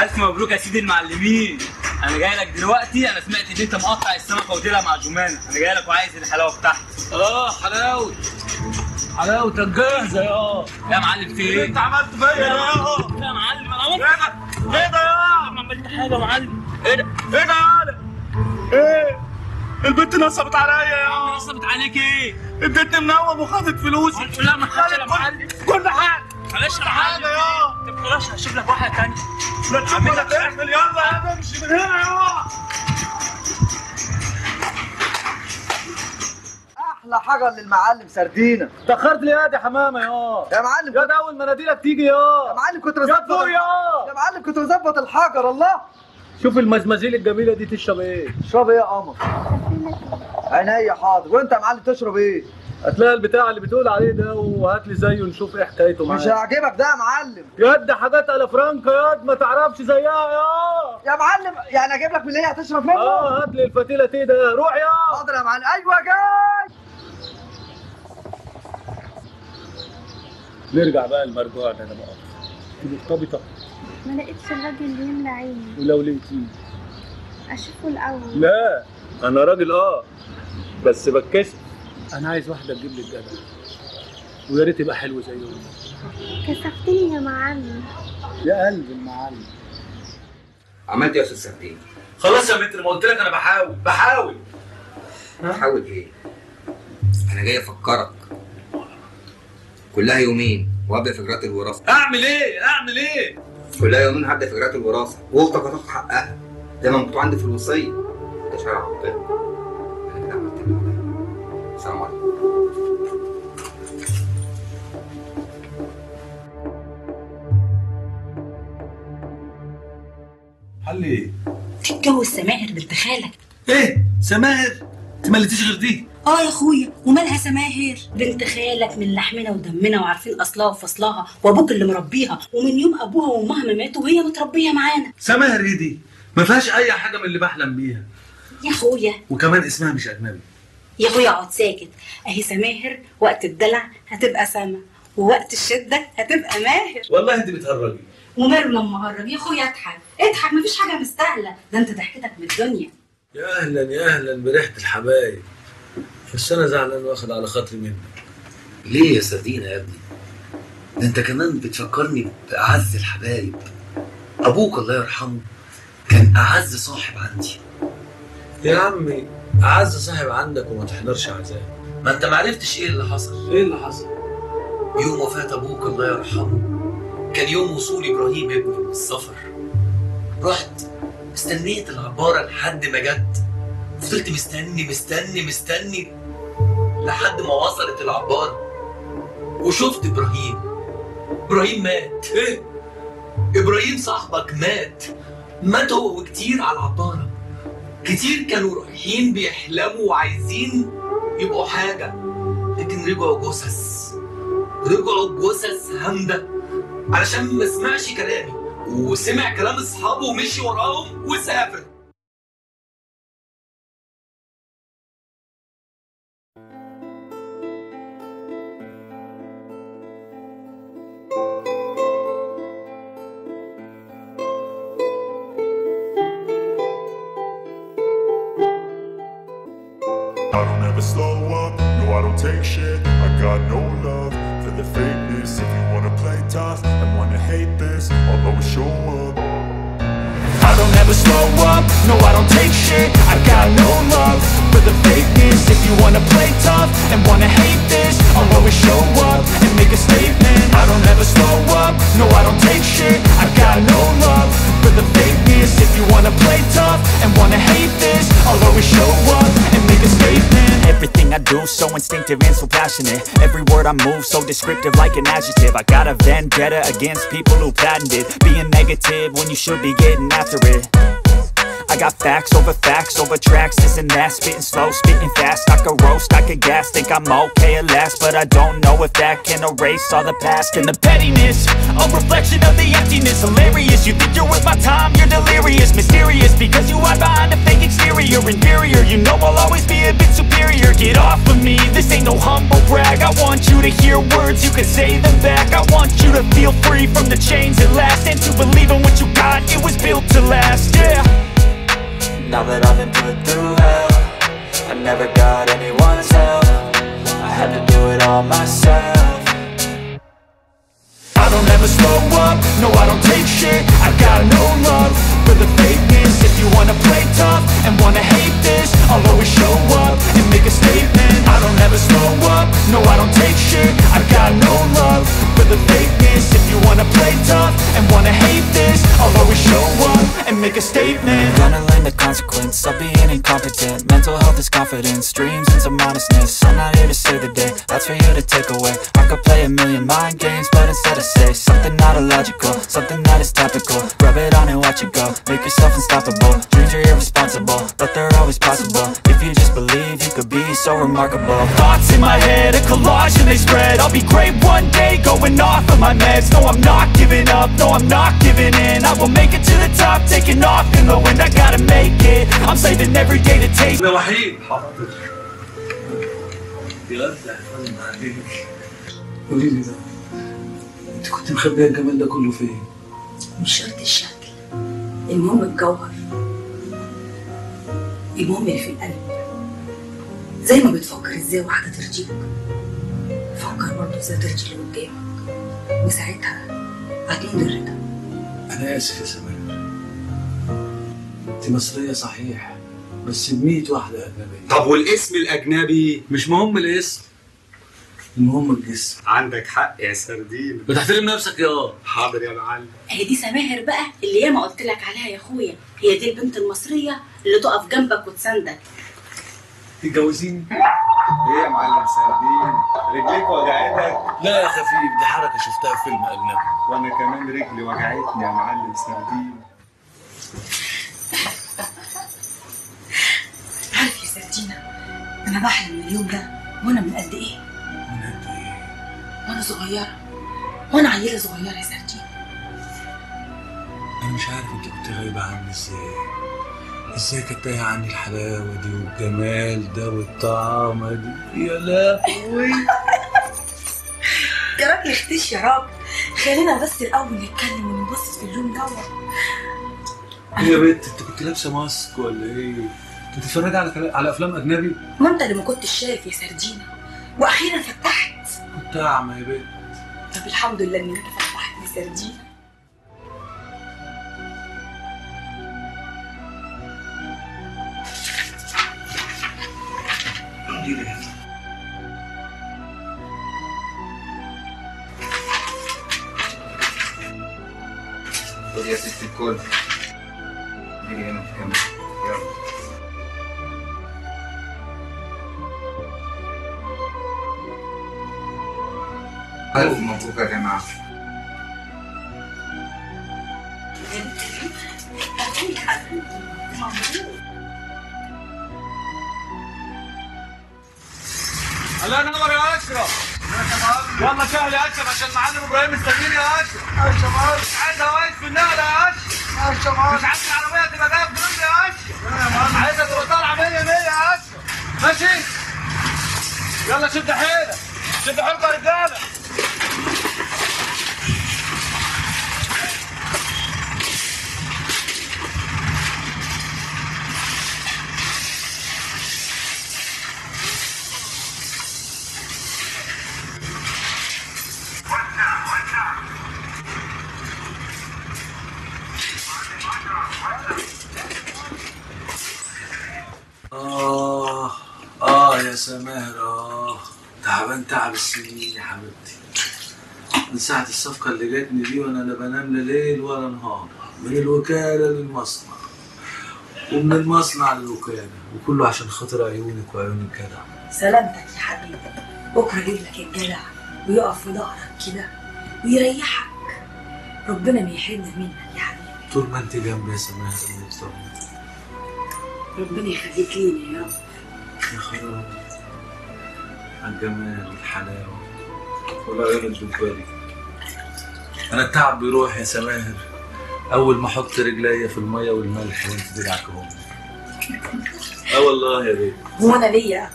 Speaker 14: الف مبروك يا سيدي المعلمين. انا جاي لك دلوقتي. انا سمعت ان انت مقطع السمكه وديلها مع جمانه. انا جاي لك وعايز الحلاوه بتاعتي.
Speaker 1: حلاوتك جاهزه
Speaker 14: يا معلم. في ايه؟
Speaker 1: انت عملت فيا
Speaker 14: يا معلم. انا عملت
Speaker 1: ايه ده يا
Speaker 14: ما عملت حاجه يا معلم.
Speaker 1: ايه ده يالا؟ ايه البنت نصبت عليا يا
Speaker 14: نصبت عليك ايه؟
Speaker 1: ادتني منوم وخدت فلوسي.
Speaker 14: لا ما خدتش يا معلم.
Speaker 1: كل حاجه
Speaker 14: بلاش
Speaker 1: حاجه يا
Speaker 14: طب خلاص هشوف لك واحده ثانيه.
Speaker 1: لا تشوف ولا تعمل. يلا امشي من هنا يا
Speaker 15: احلى حاجه للمعلم سردينه.
Speaker 1: اتاخرت ليه يا حمامه
Speaker 15: يا معلم؟
Speaker 1: يا ده اول ما ناديلك تيجي يا
Speaker 15: معلم كنت بظبط يا معلم كنت بظبط الحجر. الله
Speaker 1: شوف المزمزيل الجميله دي تشرب ايه؟
Speaker 15: تشرب ايه يا قمر؟ عينيا حاضر. وانت يا معلم تشرب ايه؟
Speaker 1: هتلاقي البتاع اللي بتقول عليه ده وهات لي زيه نشوف ايه حكايته معاه.
Speaker 15: مش هيعجبك ده يا معلم.
Speaker 1: ياد حاجات على فرانكا ياد ما تعرفش زيها
Speaker 15: يا معلم. يعني اجيب لك من اللي هي هتشرب منه؟
Speaker 1: هات لي الفتيله تي ده. روح يا
Speaker 15: حاضر يا معلم. ايوه جاي.
Speaker 1: نرجع بقى المرجوع ده. انا بقى انت مرتبطه؟
Speaker 13: ما لقيتش الراجل اللي يملى عيني.
Speaker 1: ولو لقيتيه
Speaker 13: اشوفه الاول.
Speaker 1: لا انا راجل بس بتكسف. انا عايز واحده تجيب لي الجدع ويا ريت يبقى حلو زيه.
Speaker 13: كسفتني يا معلم.
Speaker 1: يا قلب المعلم.
Speaker 3: عملت ايه يا استاذ سردين؟
Speaker 1: خلاص يا متر ما قلت لك انا بحاول.
Speaker 3: بحاول ايه؟ انا جاي افكرك كلها يومين وابدا في اجراءات الوراثه.
Speaker 1: اعمل ايه؟
Speaker 3: كلها يومين هبدا في اجراءات الوراثه واختك هتاخد حقها زي ما مكتوب عندي في الوصيه. ده شرع ربنا. انا كده عملت اللي عليا. السلام عليكم.
Speaker 1: حل ايه؟
Speaker 2: تتجوز سماهر بنت خالك.
Speaker 1: ايه؟ سماهر؟ انت ما لقيتيش غير دي؟
Speaker 2: يا اخويا ومالها سماهر؟ بنت خالك من لحمنا ودمنا وعارفين اصلها وفصلها وابوك اللي مربيها ومن يوم ابوها وامها ما ماتوا وهي متربيه معانا.
Speaker 1: سماهر ايه دي؟ ما فيهاش اي حاجه من اللي بحلم بيها
Speaker 2: يا اخويا.
Speaker 1: وكمان اسمها مش اجنبي.
Speaker 2: يا اخويا اقعد ساكت. اهي سماهر وقت الدلع هتبقى سما ووقت الشده هتبقى ماهر.
Speaker 1: والله انت بتهرجي.
Speaker 2: وماله لما هرج؟ يا اخويا اضحك مفيش حاجه مستاهله. ده انت ضحكتك من الدنيا.
Speaker 1: يا اهلا بريحه الحبايب. بس انا زعلان واخد على خاطري منك.
Speaker 12: ليه يا سردينه يا ابني؟ ده انت كمان بتفكرني باعز الحبايب. ابوك الله يرحمه كان اعز صاحب عندي.
Speaker 1: يا عمي اعز صاحب عندك وما تحضرش عزاء.
Speaker 12: ما انت معرفتش ايه اللي حصل.
Speaker 1: ايه اللي حصل؟
Speaker 12: يوم وفاة ابوك الله يرحمه كان يوم وصول ابراهيم ابني من السفر. رحت استنيت العباره لحد ما جت. فضلت مستني لحد ما وصلت العباره وشفت ابراهيم مات. ايه؟ ابراهيم صاحبك مات هو وكتير على العباره. كتير كانوا رايحين بيحلموا وعايزين يبقوا حاجه، لكن رجعوا جثث هامده علشان ما سمعش كلامي وسمع كلام اصحابه ومشي وراهم وسافر.
Speaker 16: I don't ever slow up, no I don't take shit. I got no love for the fakeness. If you wanna play tough and wanna hate this, I'll always show up.
Speaker 11: I don't ever slow up, no I don't take shit. I got no love for the fakeness. If you wanna play tough and wanna hate this, I'll always show up and make a statement. I don't ever slow up, no I don't take shit. I got no love for the fakeness. If you wanna play tough and wanna hate this, I'll always show up and make a statement. Everything I do so instinctive and so passionate. Every word I move so descriptive like an adjective. I got a vendetta against people who patented being negative when you should be getting after it. I got facts over tracks, this and that. Spitting slow, spitting fast. I could roast, I could gas. Think I'm okay at last, but I don't know if that can erase all the past. And the pettiness, a reflection of the emptiness. Hilarious, you think you're worth my time, you're delirious. Mysterious, because you hide behind a fake exterior. Inferior, you know I'll always be a bit superior. Get off of me, this ain't no humble brag. I want you to hear words, you can say them back. I want you to feel free from the chains at last, and to believe in what you got, it was built to last, yeah.
Speaker 17: Now that I've been put through hell, I never got anyone's help. I had to do it all myself. I don't ever slow up, no I don't take shit. I got no love for the fakeness. If you wanna play tough and wanna hate this, I'll always show up and make a statement. I don't ever slow up, no I don't take shit. I got no love for the fakeness. If you wanna play tough and wanna hate this, I'll always show up and make a statement. Gonna learn the consequence of being incompetent. Mental health is confidence, dreams and some honestness. I'm not here to save the day, that's for you to take away. I could play a million mind games, but instead I say something not illogical, something that is topical. Rub it on and watch it go, make yourself unstoppable. Dreams are irresponsible, but they're always possible. If you just believe, you could be so remarkable. Thoughts in my head, a collage and they spread. I'll be great one day, going off of my meds. No, I'm not giving up, no, I'm not giving in. I will make it to the top, taking off in the wind. I gotta make it, I'm saving every day to take.
Speaker 1: يا وحيد حاضر يا رب احفظنا عليك. قولي لي بقى، انت كنت مخبيه الجمال ده كله فين؟
Speaker 2: مش شرط الشكل، المهم الجوهر، المهم اللي في القلب. زي ما بتفكر ازاي واحدة ترضيك، فكر برضه ازاي ترضي اللي قدامك، وساعتها هتنول الرضا.
Speaker 1: أنا آسف يا سماح، أنت مصرية صحيح بس ب100 واحدة أجنبية.
Speaker 7: طب والاسم الأجنبي؟
Speaker 1: مش مهم الاسم، المهم الجسم.
Speaker 7: عندك حق يا سردين.
Speaker 1: بتحترم نفسك يا
Speaker 7: حاضر يا معلم.
Speaker 2: هي دي سماهر بقى اللي ياما قلت لك عليها يا اخويا، هي دي البنت المصرية اللي تقف جنبك وتساندك.
Speaker 1: تتجوزيني؟
Speaker 7: ايه يا معلم سردين؟ رجليك وجعتك؟
Speaker 1: لا يا خفيف، دي حركة شفتها في فيلم أجنبي.
Speaker 7: وأنا كمان رجلي وجعتني يا معلم سردين.
Speaker 2: عارف يا سردينة، أنا بحلم من اليوم ده وأنا من قد إيه؟
Speaker 1: من قد إيه؟
Speaker 2: وأنا صغيرة، وأنا عيلة صغيرة يا سردينة.
Speaker 1: أنا مش عارف أنت كنت غايبة عني إزاي كانت تايهة عني الحلاوة دي والجمال ده والطعامة دي، يا لهوي.
Speaker 2: يا راجل اختش يا راجل، خلينا بس الأول نتكلم ونبص في اللون دوت.
Speaker 1: إيه يا بنت، أنت كنت لابسة ماسك ولا إيه؟ كنت بتتفرجي على أفلام أجنبي؟
Speaker 2: ما أنت اللي ما كنتش شايف يا سردينة، وأخيرا فتحت.
Speaker 1: كنت أعمى يا بنت.
Speaker 2: طب الحمد لله إن أنت فتحت يا سردينة.
Speaker 3: خد يا ست الكل، جيلي هنا في الكاميرا، يلا. ألف مبروك يا جماعة.
Speaker 1: الله ينور يا أشرف. يلا شغل يا أشرف عشان معلم إبراهيم مستنيني يا أشرف. مش عايزها واقف في النقلة يا أشرف. مش عايز العربية تبقى جاية في رجلي يا أشرف. عايزها تبقى طالعة 100 يا أشرف. ماشي؟ يلا شد حيلك، شد حيلك يا رجالة. يا سماهر، تعبان تعب السنين يا حبيبتي. من ساعة الصفقة اللي جاتني دي وأنا لا بنام لا ليل ولا نهار، من الوكالة للمصنع ومن المصنع للوكالة، وكله عشان خاطر عيونك وعيون الجدع.
Speaker 2: سلامتك يا حبيبي، بكرة يجيب لك الجدع ويقف في ظهرك كده ويريحك. ربنا ما يحرمنا منك يا حبيبي.
Speaker 1: طول ما أنت جنبي يا سماهر أنا مطمن.
Speaker 2: ربنا يخليك لينا يا رب.
Speaker 1: يا خرابي على الجمال والحلاوة والعيون الدبالي. أنا التعب بيروح يا سماهر أول ما أحط رجليا في المية والملح وأنت تدعكهم. والله يا بيه.
Speaker 2: هو أنا ليا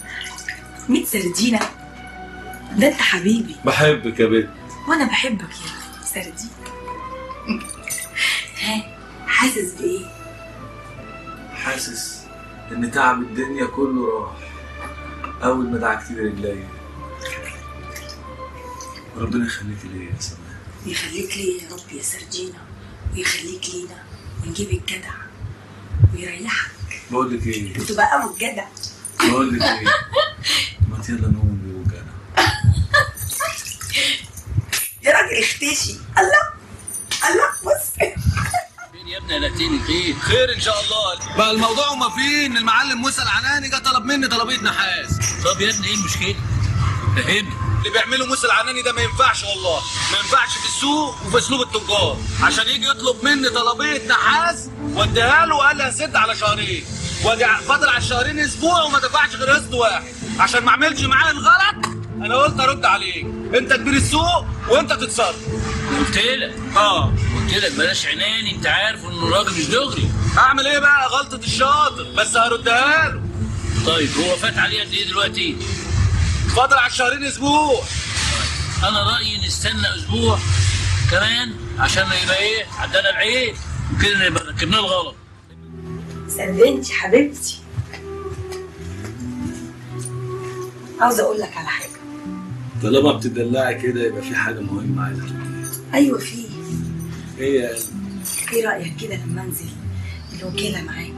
Speaker 2: 100 سردينة؟ ده أنت حبيبي.
Speaker 1: بحبك يا بنت.
Speaker 2: وأنا بحبك يا سردينة. ها، حاسس بإيه؟
Speaker 1: حاسس ان تعب الدنيا كله راح اول ما دعكت لي رجليا. ربنا يخليكي ليا يا سماح.
Speaker 2: يخليك ليا يا رب يا سردينة، ويخليك لينا ونجيب الجدع ويريحك.
Speaker 1: بقول لك ايه؟
Speaker 2: وتبقى قوي الجدع.
Speaker 1: بقول لك ايه؟ ما يلا نقوم بوجعنا.
Speaker 2: يا راجل اختشي. الله الله بص.
Speaker 4: فين يا ابني قلقتني؟
Speaker 1: خير ان شاء الله. بقى الموضوع وما فيه ان المعلم موسى العناني جه طلب مني طلبيه نحاس.
Speaker 4: طب يا ابني ايه المشكله؟ فهمني.
Speaker 1: اللي بيعمله موسى العناني ده ما ينفعش والله، ما ينفعش في السوق وفي اسلوب التجار. عشان يجي يطلب مني طلبيه نحاس واديها له وقال لي هسد على شهرين، وادي فاضل على الشهرين اسبوع وما دفعش غير قسط واحد. عشان ما اعملش معاه الغلط انا قلت ارد عليك، انت كبير السوق وانت تتصرف.
Speaker 4: قلت لك قلت لك بلاش عناني، انت عارف انه الراجل مش دغري.
Speaker 1: اعمل ايه بقى؟ غلطه الشاطر، بس هردها له.
Speaker 4: طيب هو فات عليه قد ايه دلوقتي؟
Speaker 1: فاضل على الشهرين اسبوع.
Speaker 4: انا رايي نستنى اسبوع كمان عشان يبقى ايه عدانا العيب وكده نبقى ركبنا الغلط.
Speaker 2: سلمتي حبيبتي. عاوزه اقول لك على حاجه.
Speaker 1: طالما بتدلعي كده يبقى في حاجه مهمه عايزه تقوليها.
Speaker 2: ايوه في.
Speaker 1: ايه يا قلبي؟
Speaker 2: ايه رايك كده لما انزل الوكاله معاك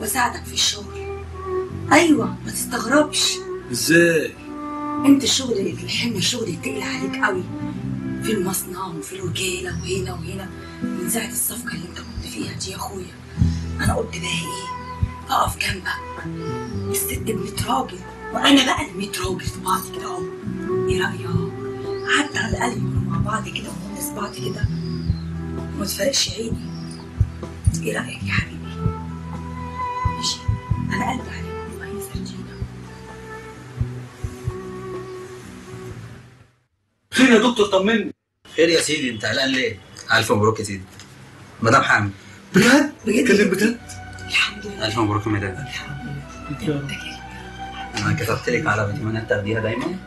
Speaker 2: واساعدك في الشغل؟ ايوه ما تستغربش.
Speaker 1: ازاي؟
Speaker 2: انت الشغل الحمل الشغل تقل عليك قوي في المصنع وفي الوكاله وهنا وهنا من ساعه الصفقه اللي انت كنت فيها دي يا اخويا. انا قلت بقى ايه؟ اقف جنبك. الست ب100 راجل وانا بقى ال100 راجل في بعض كده اهو. ايه رايك؟ حتى على الاقل نكونوا مع بعض كده ونونس بعض كده وما تفرقش عيني. ايه رايك يا حبيبي؟ ماشي؟ انا قلبي عليك والله يا سردينة.
Speaker 1: خير يا دكتور طمني.
Speaker 18: خير يا سيدي، انت قلقان ليه؟ الف مبروك يا سيدي. مدام حامد.
Speaker 1: بجد؟
Speaker 18: بتكلم بجد؟
Speaker 2: الحمد لله.
Speaker 18: الف مبروك يا مدام. انا كتبت لك على فيتامينات تاخديها دايما.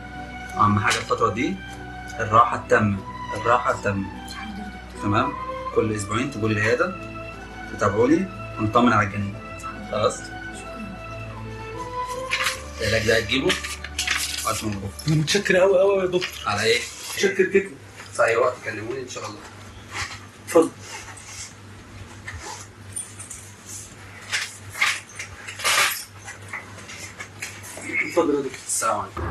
Speaker 18: اهم حاجه الفتره دي الراحه التامه، الراحه التامه. تمام؟ كل اسبوعين تقولي العياده تتابعوني ونطمن على الجنين. خلاص؟ العلاج ده هتجيبه. الف مبروك.
Speaker 1: انا متشكر قوي قوي يا دكتور.
Speaker 18: على ايه؟
Speaker 1: متشكر جدا.
Speaker 18: في اي وقت كلموني ان شاء الله.
Speaker 1: اتفضل. اتفضل يا دكتور.
Speaker 18: السلام عليكم.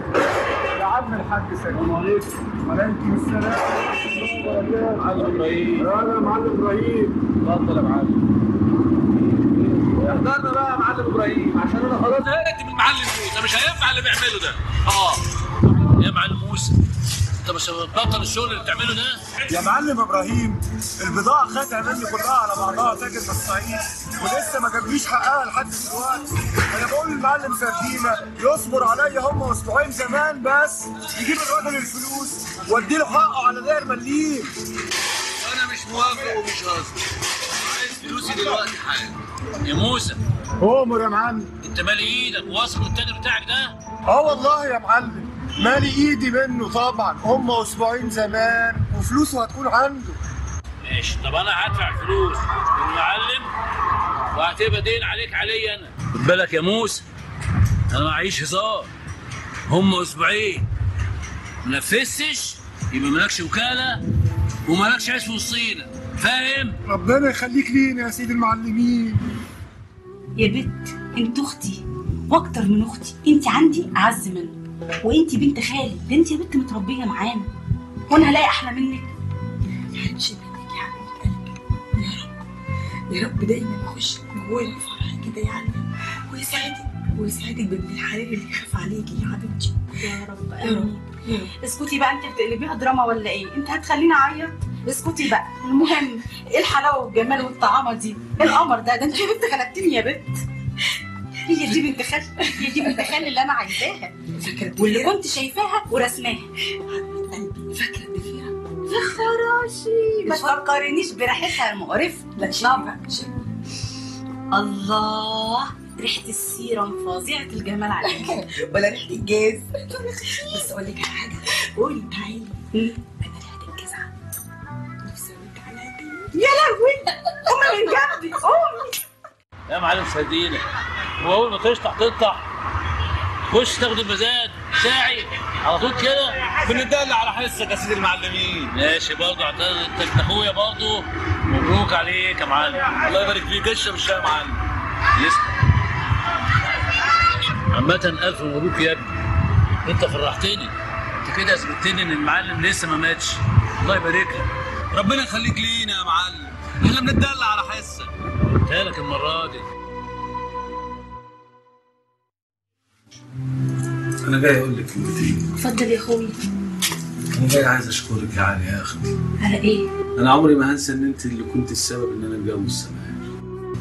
Speaker 5: يا عم الحاج سلام عليكم. وعليكم السلام ورحمة الله وبركاته.
Speaker 1: معلم ابراهيم.
Speaker 5: انا معلم ابراهيم.
Speaker 1: اتفضل يا معلم. احضرنا بقى يا معلم ابراهيم عشان انا خلاص زهقت من معلم موسى، مش هينفع اللي بيعمله ده.
Speaker 4: يا معلم موسى انت مش هتبطل الشغل اللي بتعمله ده؟
Speaker 5: يا معلم ابراهيم البضاعه خدها مني كلها على بعضها تاجر من الصعيد ولسه ما جابليش حقها لحد دلوقتي. انا بقول للمعلم سردينة يصبر عليا هم اسبوعين زمان بس يجيب الراجل الفلوس واديله حقه على داير مليم.
Speaker 1: انا مش موافق ومش هصبر، عايز فلوسي دلوقتي حالا.
Speaker 4: يا موسى
Speaker 5: عمر يا معلم.
Speaker 4: انت مالي ايدك واثق من التاجر بتاعك ده؟
Speaker 5: والله يا معلم مالي ايدي منه طبعا. هم اسبوعين زمان وفلوسه هتكون عنده.
Speaker 4: ماشي. طب انا هدفع الفلوس للمعلم وهتبقى دين عليك عليا انا. خد بالك يا موسى انا معيش هزار. هم اسبوعين ما نفذتش يبقى مالكش وكاله ومالكش عيش في وسطينا، فاهم؟
Speaker 5: ربنا يخليك لينا يا سيد المعلمين.
Speaker 2: يا بت انت اختي واكتر من اختي، انت عندي اعز منك وانت بنت خالي، ده انت يا بنت متربيه معانا وانا هلاقي احلى منك؟ محدش منك يا حبيبه قلبي. يا رب يا رب دايما يخش جوايا فرح كده يعني ويسعدك بابن الحلال اللي يخاف عليكي يا حبيبتي.
Speaker 19: يا رب
Speaker 2: يا رب.
Speaker 19: اسكتي بقى، انت بتقلبيها دراما ولا ايه؟ انت هتخليني اعيط؟ اسكتي بقى. المهم ايه الحلاوه والجمال والطعامه دي؟ ايه القمر ده؟ انت يا بنت غلبتني يا بنت. هي دي بنت خال، هي دي بنت خال اللي انا عايزاها واللي كنت شايفاها ورسماها.
Speaker 2: قلبي فاكره ان فيها
Speaker 19: يا خراشي ما تفكرنيش بريحتها المقرفه.
Speaker 2: لا
Speaker 19: طبعا. الله ريحه السيرم فظيعه الجمال عليك.
Speaker 2: ولا ريحه الجاز. بس اقول لك على حاجه. قولي تعالي. انا ريحه الجزعه نفسي اقول لك عليها.
Speaker 19: يا لهوي قومي من جنبي قومي.
Speaker 4: يا معلم سردينه، واول ما تطلع خش تاخد المزاد ساعي على طول كده.
Speaker 1: بندل على حسك يا سيدي المعلمين.
Speaker 4: ماشي برضه انت ابن اخويا برضه، مبروك عليك يا معلم.
Speaker 1: الله يبارك فيك. اشرب الشاي يا معلم.
Speaker 4: يسلم. عامة ألف مبروك يا ابني، أنت فرحتني. أنت كده أثبتني إن المعلم لسه ما ماتش. الله يبارك لك.
Speaker 1: ربنا يخليك لينا يا معلم، احنا بندل على حسك.
Speaker 4: قلتها لك المرة دي.
Speaker 1: أنا جاي أقول لك كلمتين.
Speaker 2: اتفضل يا اخويا.
Speaker 1: أنا جاي عايز أشكرك يا علي يا أختي.
Speaker 2: على ايه؟
Speaker 1: أنا عمري ما هنسى إن أنت اللي كنت السبب إن أنا أتجوز سماح.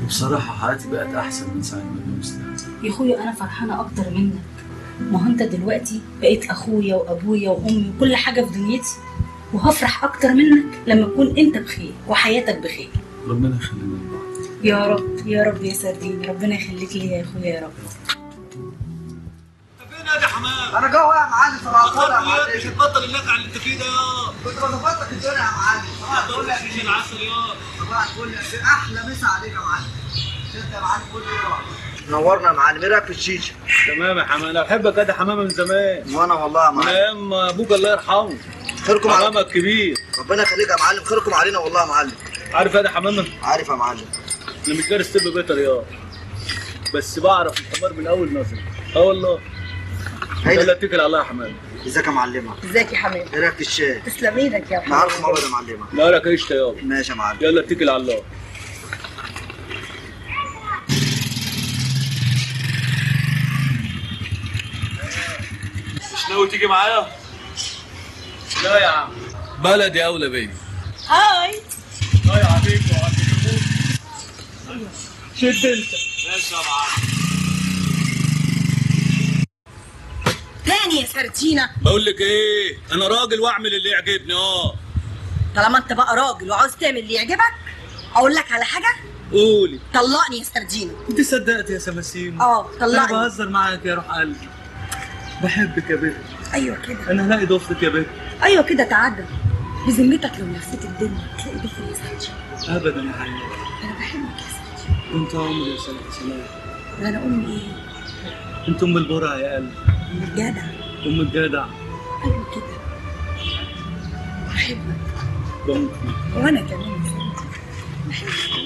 Speaker 1: وبصراحة حياتي بقت أحسن من ساعة ما اتجوزتها.
Speaker 2: يا اخويا انا فرحانه اكتر منك. ما هو انت دلوقتي بقيت اخويا وابويا وامي وكل حاجه في دنيتي، وهفرح اكتر منك لما تكون انت بخير وحياتك بخير.
Speaker 1: ربنا يخلينا لبعض.
Speaker 2: يا رب يا رب يا سردين، ربنا يخليك ليا يا اخويا يا رب.
Speaker 1: فين يا حمام؟
Speaker 15: انا جوه يا معلم صباح يا معلم.
Speaker 1: مش تبطل اللقعه اللي انت فيه ده يا.
Speaker 15: كنت بظبطك الدنيا يا معلم. صباح الفل يا شيخ
Speaker 1: العسل يا.
Speaker 15: صباح الفل يا شيخ، احلى مسا عليك يا معلم. انت يا معلم كل يوم نورنا يا معلم. ايه رايك في الشيشه؟
Speaker 1: تمام يا حمام، انا بحبك يا حمامه من زمان.
Speaker 15: وانا والله يا معلم.
Speaker 1: من ايام ابوك الله يرحمه.
Speaker 15: خيركم على
Speaker 1: حمامك كبير.
Speaker 15: ربنا يخليك يا معلم، خيركم علينا والله يا معلم.
Speaker 1: عارف يا حمامه؟
Speaker 15: عارف يا معلم.
Speaker 1: انا مش دارس طب بيطري يا، بس بعرف الحمار من اول نظره. اه والله. يلا اتكل على الله يا حمام.
Speaker 15: ازيك يا معلمه؟
Speaker 10: ازيك يا حمام؟
Speaker 15: ايه رايك في الشاي؟
Speaker 10: تسلم ايدك يا
Speaker 15: انا عارفه مرة يا معلمه.
Speaker 1: نهارك قشطه يابا.
Speaker 15: ماشي يا معلم.
Speaker 1: يلا اتكل على الله. مش ناوي تيجي معايا؟ لا يا عم، بلدي اولى بيا.
Speaker 10: هاي
Speaker 1: هاي عليك وعلى شد انت. ماشي يا معلم.
Speaker 10: تاني يا سردينه.
Speaker 1: بقول لك ايه، انا راجل واعمل اللي يعجبني.
Speaker 10: طالما انت بقى راجل وعاوز تعمل اللي يعجبك، اقول لك على حاجه.
Speaker 1: قولي.
Speaker 10: طلقني يا سردينه.
Speaker 1: انت صدقت يا سماسين؟
Speaker 10: طلقني.
Speaker 1: انا بهزر معاك يا روح قلبي. بحبك يا بنت.
Speaker 10: ايوه كده.
Speaker 1: انا هلاقي ضفرك يا بنت.
Speaker 10: ايوه كده تعدى. بذمتك لو لفيت الدنيا تلاقي ضفر يا سردينه.
Speaker 1: ابدا يا حبيبي.
Speaker 10: انا بحبك يا سردينه.
Speaker 1: انت عمري يا سلام.
Speaker 10: ده انا امي ايه؟
Speaker 1: انت ام البرع يا قلبي.
Speaker 10: ام الجدع.
Speaker 1: ام الجدع.
Speaker 10: ايوه كده. بحبك.
Speaker 1: بموت فيك.
Speaker 10: وانا كمان يا سردينه بحبك.